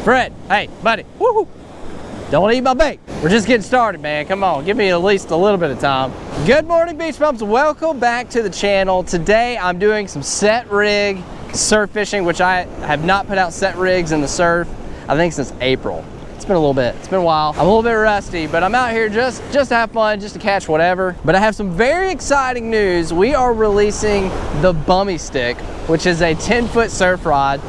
Fred, hey, buddy, woo-hoo. Don't eat my bait. We're just getting started, man. Come on, give me at least a little bit of time. Good morning, beach bums. Welcome back to the channel. Today, I'm doing some set rig surf fishing, which I have not put out set rigs in the surf, I think since April. It's been a little bit, it's been a while. I'm a little bit rusty, but I'm out here just to have fun, just to catch whatever. But I have some very exciting news. We are releasing the Bummy Stick, which is a 10-foot surf rod.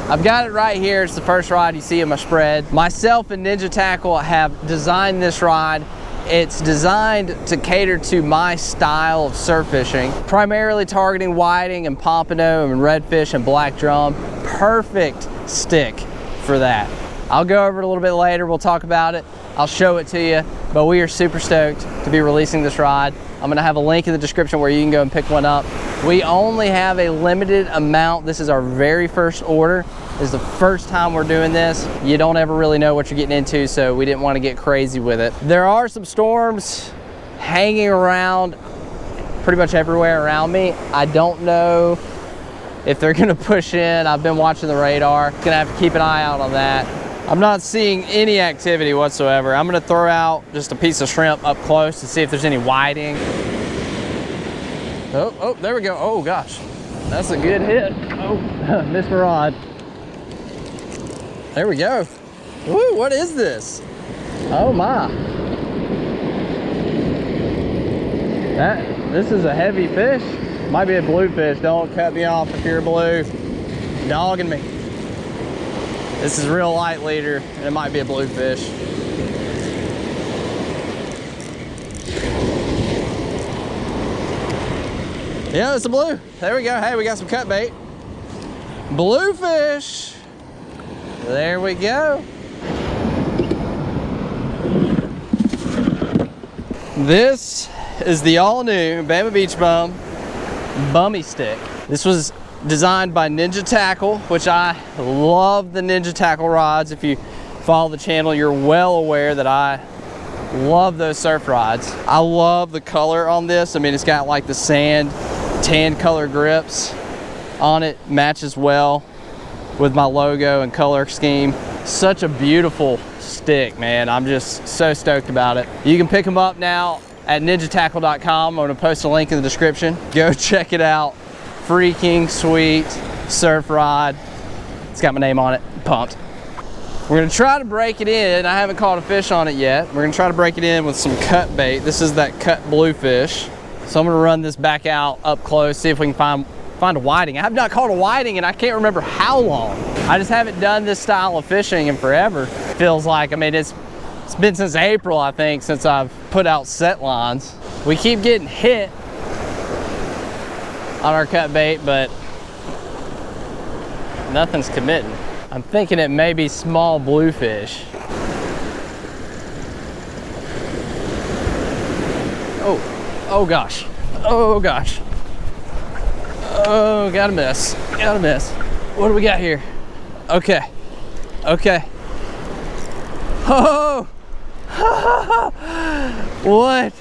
I've got it right here. It's the first rod you see in my spread. Myself and Ninja Tackle have designed this rod. It's designed to cater to my style of surf fishing, primarily targeting whiting and pompano and redfish and black drum. Perfect stick for that. I'll go over it a little bit later. We'll talk about it. I'll show it to you, but we are super stoked to be releasing this rod. I'm gonna have a link in the description where you can go and pick one up. We only have a limited amount. This is our very first order. This is the first time we're doing this. You don't ever really know what you're getting into, so we didn't want to get crazy with it. There are some storms hanging around pretty much everywhere around me. I don't know if they're gonna push in. I've been watching the radar. Gonna have to keep an eye out on that. I'm not seeing any activity whatsoever. I'm gonna throw out just a piece of shrimp up close to see if there's any whiting. Oh, there we go. Oh gosh, that's a good hit. Oh, missed my rod. There we go. Woo, what is this? Oh my. This is a heavy fish. Might be a bluefish. Don't cut me off if you're a blue. Dogging me. This is real light leader, and it might be a bluefish. Yeah, it's a blue. There we go. Hey, we got some cut bait. Bluefish. There we go. This is the all-new Bama Beach Bum Bummy Stick. This was designed by Ninja Tackle, which I love the Ninja Tackle rods. If you follow the channel, you're well aware that I love those surf rods. I love the color on this. I mean, it's got like the sand tan color grips on it, matches well with my logo and color scheme. Such a beautiful stick, man. I'm just so stoked about it. You can pick them up now at ninjatackle.com. I'm gonna post a link in the description. Go check it out. Freaking sweet surf rod. It's got my name on it. Pumped. We're gonna try to break it in. I haven't caught a fish on it yet. We're gonna try to break it in with some cut bait. This is that cut bluefish. So I'm gonna run this back out up close, see if we can find a whiting. I have not caught a whiting and I can't remember how long. I just haven't done this style of fishing in forever. Feels like, I mean, it's been since April, I think, since I've put out set lines. We keep getting hit on our cut bait, but nothing's committing. I'm thinking it may be small bluefish. Oh gosh, oh gosh. Oh, gotta miss, gotta miss. What do we got here? Okay, okay. Oh, what?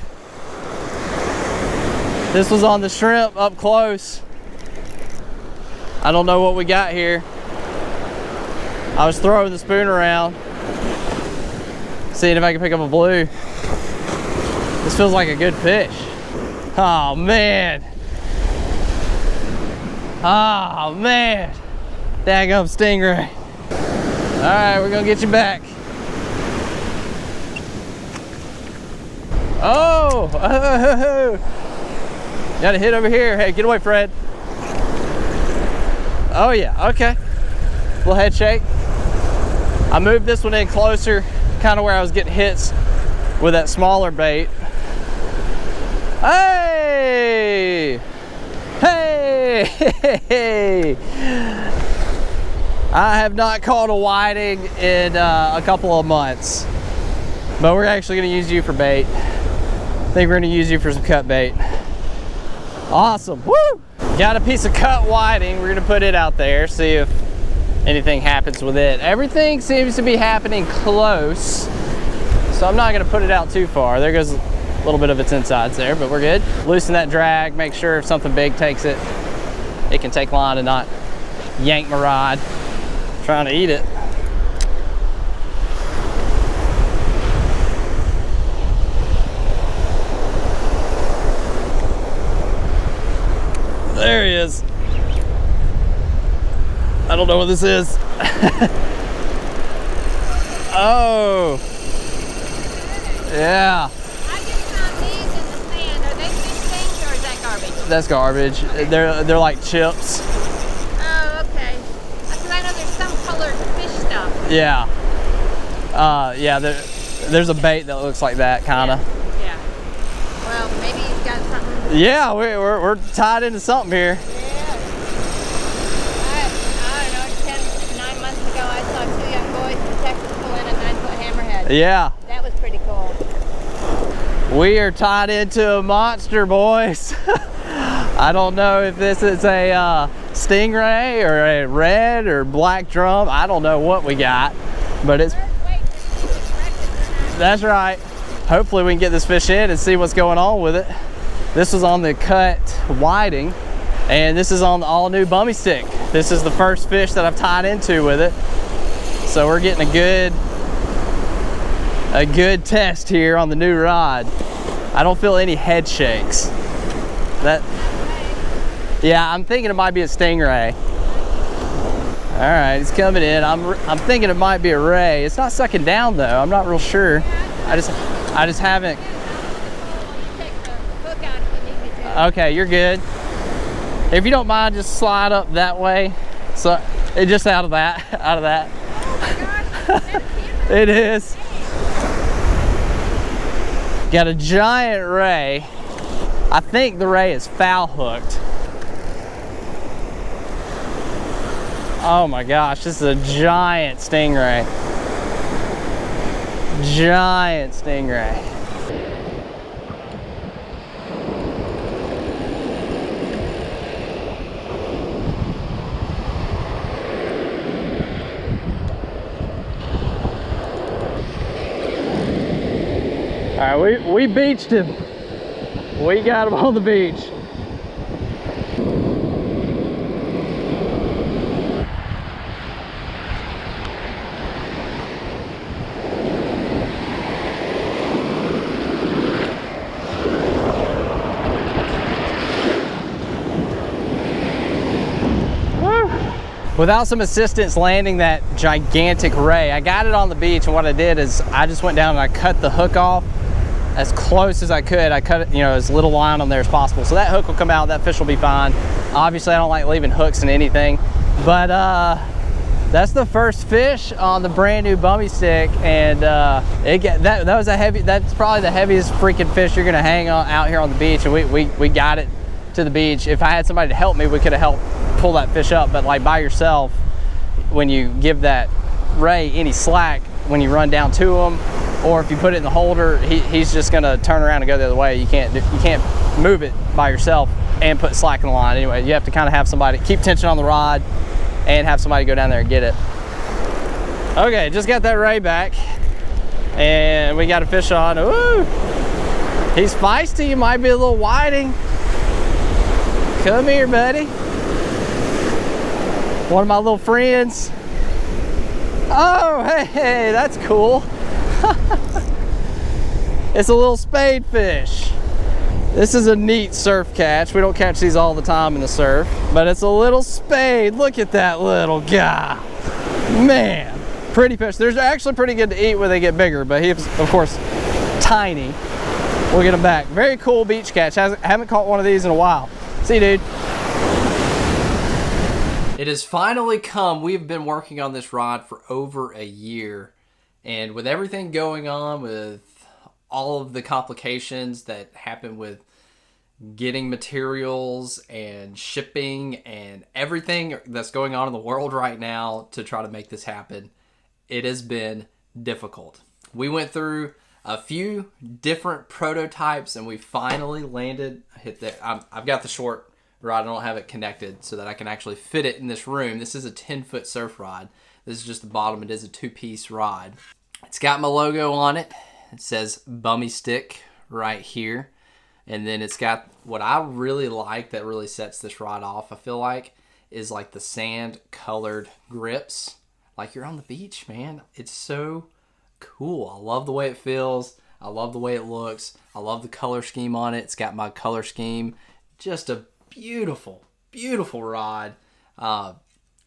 This was on the shrimp up close. I don't know what we got here. I was throwing the spoon around, seeing if I can pick up a blue. This feels like a good fish. Oh man. Oh man. Daggum stingray. All right, we're gonna get you back. Oh, got a hit over here. Hey, get away, Fred. Oh yeah, okay. Little head shake. I moved this one in closer, kind of where I was getting hits with that smaller bait. Hey! Hey! Hey! I have not caught a whiting in a couple of months, but we're actually gonna use you for bait. I think we're gonna use you for some cut bait. Awesome, woo! Got a piece of cut whiting. We're gonna put it out there, see if anything happens with it. Everything seems to be happening close, so I'm not gonna put it out too far. There goes a little bit of its insides there, but we're good. Loosen that drag, make sure if something big takes it, it can take line and not yank my rod. Trying to eat it. don't know what this is. Oh. Yeah. I just found these in the sand. Are they fish things or is that garbage? That's garbage. They're like chips. Oh, okay. Because I know there's some colored fish stuff. Yeah. Yeah, there's a bait that looks like that, kind of. Yeah. Well, maybe he's got something. Yeah, we're tied into something here. Yeah. I don't know, 9 months ago I saw 2 young boys in Texas pull in a 9-foot hammerhead. Yeah. That was pretty cool. We are tied into a monster, boys. I don't know if this is a stingray or a red or black drum. I don't know what we got, but it's... That's right. Hopefully we can get this fish in and see what's going on with it. This was on the cut whiting, and this is on the all new Bummy Stick. This is the first fish that I've tied into with it. So we're getting a good test here on the new rod. I don't feel any head shakes. Yeah, I'm thinking it might be a stingray. All right, it's coming in. I'm thinking it might be a ray. It's not sucking down though. I'm not real sure. I just haven't. Okay, you're good. If you don't mind, just slide up that way. So just out of that. Oh my gosh, it is. Got a giant ray. I think the ray is foul hooked. Oh my gosh, this is a giant stingray. Giant stingray. All right, we beached him. We got him on the beach. Without some assistance landing that gigantic ray, I got it on the beach, and what I did is I just went down and I cut the hook off as close as I could. I cut it, you know, as little line on there as possible. So that hook will come out, that fish will be fine. Obviously, I don't like leaving hooks in anything, but that's the first fish on the brand new Bummy Stick, and that was a heavy. That's probably the heaviest freaking fish you're gonna hang on out here on the beach, and we got it to the beach. If I had somebody to help me, we could have helped pull that fish up, but like by yourself, when you give that ray any slack when you run down to him, or if you put it in the holder, he's just gonna turn around and go the other way. You can't move it by yourself and put slack in the line. Anyway, you have to kind of have somebody keep tension on the rod and have somebody go down there and get it. Okay, just got that ray back, and we got a fish on. Ooh, he's feisty. He might be a little whiting. Come here, buddy. One of my little friends. Oh, hey, that's cool. It's a little spade fish. This is a neat surf catch. We don't catch these all the time in the surf, but it's a little spade. Look at that little guy. Man, pretty fish. They're actually pretty good to eat when they get bigger, but he's, of course, tiny. We'll get him back. Very cool beach catch. Haven't caught one of these in a while. See you, dude. It has finally come. We've been working on this rod for over a year, and with everything going on, with all of the complications that happen with getting materials and shipping and everything that's going on in the world right now to try to make this happen, it has been difficult. We went through a few different prototypes, and we finally landed. I've got the short rod. I don't have it connected so that I can actually fit it in this room. This is a 10-foot surf rod. This is just the bottom. It is a 2-piece rod. It's got my logo on it. It says Bummy Stick right here. And then it's got what I really like that really sets this rod off, I feel like, is like the sand colored grips. Like you're on the beach, man. It's so cool. I love the way it feels. I love the way it looks. I love the color scheme on it. It's got my color scheme. Just a beautiful, beautiful rod.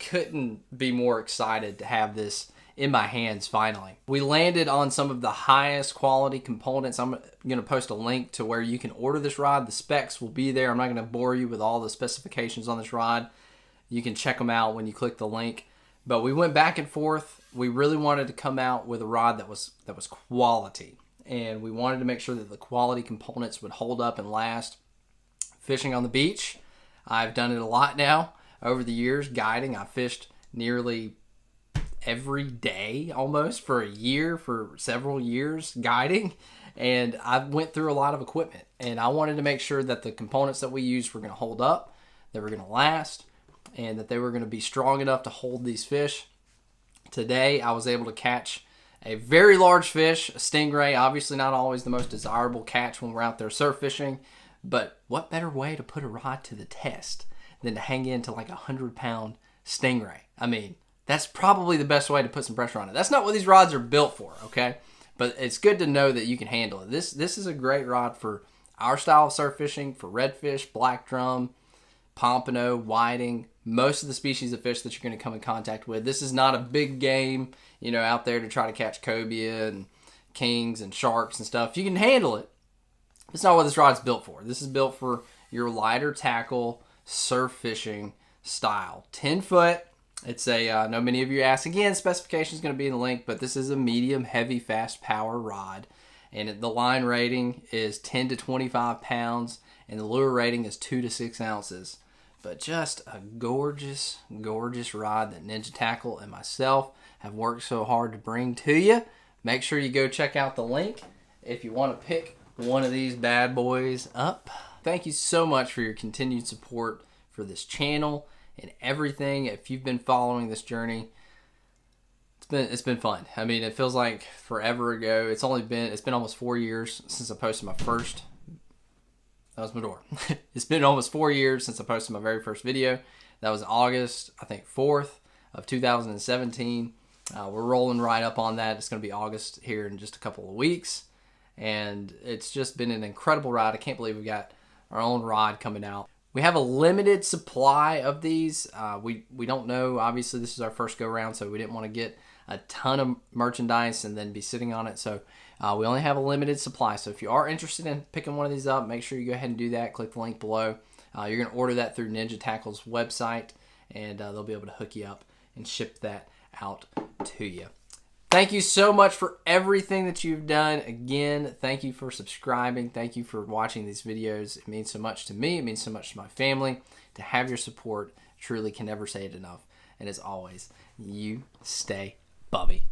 couldn't be more excited to have this in my hands finally. We landed on some of the highest quality components. I'm going to post a link to where you can order this rod. The specs will be there. I'm not going to bore you with all the specifications on this rod. You can check them out when you click the link. But we went back and forth. We really wanted to come out with a rod that was quality. And we wanted to make sure that the quality components would hold up and last. Fishing on the beach, I've done it a lot now over the years. Guiding, I fished nearly every day almost for a year, for several years guiding. And I went through a lot of equipment. And I wanted to make sure that the components that we used were going to hold up, they were going to last, and that they were going to be strong enough to hold these fish. Today, I was able to catch a very large fish, a stingray. Obviously not always the most desirable catch when we're out there surf fishing, but what better way to put a rod to the test than to hang into like 100-pound stingray? I mean, that's probably the best way to put some pressure on it. That's not what these rods are built for, okay? But it's good to know that you can handle it. This is a great rod for our style of surf fishing, for redfish, black drum, pompano, whiting, most of the species of fish that you're going to come in contact with. This is not a big game, you know, out there to try to catch cobia and kings and sharks and stuff. You can handle it. It's not what this rod's built for. This is built for your lighter tackle surf fishing style. 10 foot. It's a, I know many of you asked, again, specification is going to be in the link, but this is a medium, heavy, fast power rod. And the line rating is 10 to 25 pounds, and the lure rating is 2 to 6 ounces. But just a gorgeous, gorgeous rod that Ninja Tackle and myself have worked so hard to bring to you. Make sure you go check out the link if you want to pick one of these bad boys up. Thank you so much for your continued support for this channel and everything. If you've been following this journey, it's been fun. I mean, it feels like forever ago. It's been almost 4 years since I posted my first. That was my door. It's been almost 4 years since I posted my very first video. That was August, I think, 4th of 2017. We're rolling right up on that. It's going to be August here in just a couple of weeks. And it's just been an incredible ride. I can't believe we got our own rod coming out. We have a limited supply of these. We don't know. Obviously, this is our first go-around, so we didn't want to get a ton of merchandise and then be sitting on it. So we only have a limited supply. So if you are interested in picking one of these up, make sure you go ahead and do that. Click the link below. You're going to order that through Ninja Tackle's website, and they'll be able to hook you up and ship that out to you. Thank you so much for everything that you've done. Again, thank you for subscribing. Thank you for watching these videos. It means so much to me. It means so much to my family. To have your support, truly can never say it enough. And as always, you stay bubby.